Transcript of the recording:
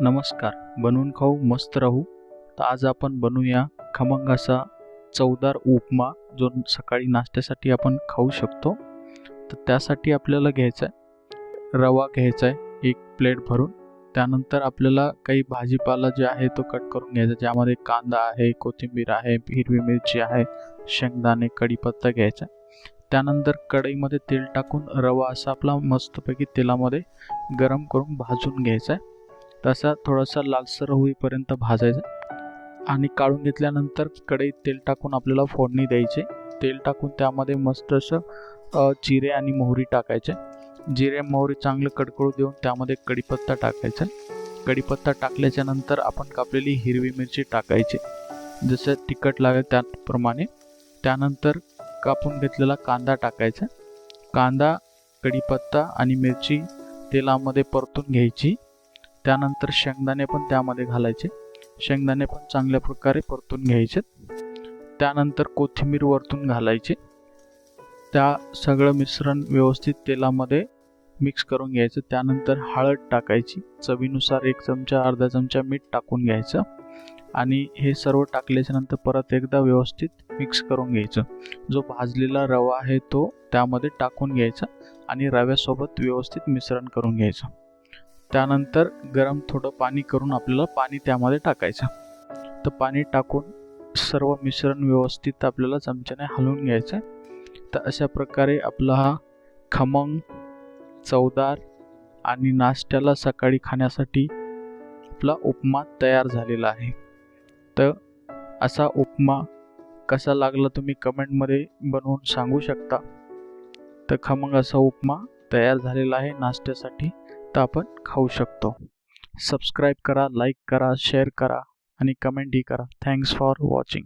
नमस्कार. बनवून खाऊ मस्त राहू. तर आज आपण बनवूया खमंग असा चवदार उपमा, जो सकाळी नाश्त्यासाठी आपण खाऊ शकतो. तर त्यासाठी आपल्याला घ्यायचा आहे रवा, घ्यायचा आहे 1 प्लेट भरून. त्यानंतर आपल्याला काही भाजीपाला जे आहे तो कट करून घ्यायचा, ज्यामध्ये कांदा आहे, कोथिंबीर आहे, हिरवी मिरची आहे, शेंगदाणे, कढीपत्ता घ्यायचा. त्यानंतर कढईमध्ये तेल टाकून रवा असा आपला मस्तपैकी तेलामध्ये गरम करून भाजून घ्यायचा आहे. तसा थोडासा लालसर होईपर्यंत भाजायचा आणि काढून घेतल्यानंतर कढईत तेल टाकून आपल्याला फोडणी द्यायची. तेल टाकून त्यामध्ये मस्त असं जिरे आणि मोहरी टाकायचे. जिरे मोहरी चांगलं कडकडू देऊन त्यामध्ये कढीपत्ता टाकायचा. कढीपत्ता टाकल्याच्या नंतर आपण कापलेली हिरवी मिरची टाकायची, जसं तिखट लागेल त्याप्रमाणे. त्यानंतर कापून घेतलेला कांदा टाकायचा. कांदा, कढीपत्ता आणि मिरची तेलामध्ये परतून घ्यायची. त्यानंतर शेंगदाणे पण त्यामध्ये घालायचे. शेंगदाणे पण चांगल्या प्रकारे परतून घ्यायचे. त्यानंतर कोथिंबीर वरतून घालायची. त्या सगळं मिश्रण व्यवस्थित तेलामध्ये मिक्स करून घ्यायचं. त्यानंतर हळद टाकायची, चवीनुसार 1 चमचा अर्धा चमचा मीठ टाकून घ्यायचं आणि हे सर्व टाकल्याच्या नंतर परत एकदा व्यवस्थित मिक्स करून घ्यायचं. जो भाजलेला रवा आहे तो त्यामध्ये टाकून घ्यायचा आणि रव्यासोबत व्यवस्थित मिश्रण करून घ्यायचं. त्यानंतर गरम थोडं पाणी करून आपल्याला पाणी त्यामध्ये टाकायचं. तर पाणी टाकून सर्व मिश्रण व्यवस्थित आपल्याला चमच्याने हलवून घ्यायचं. तर अशा प्रकारे आपला हा खमंग, चवदार आणि नाश्त्याला सकाळी खाण्यासाठी आपला उपमा तयार झालेला आहे. तर असा उपमा कसा लागला तुम्ही कमेंटमध्ये बनवून सांगू शकता. तर खमंग असा उपमा तयार झालेला आहे नाश्त्यासाठी, तर आपण खाऊ शकतो. सबस्क्राईब करा, लाईक करा, शेअर करा आणि कमेंटही करा. Thanks for watching.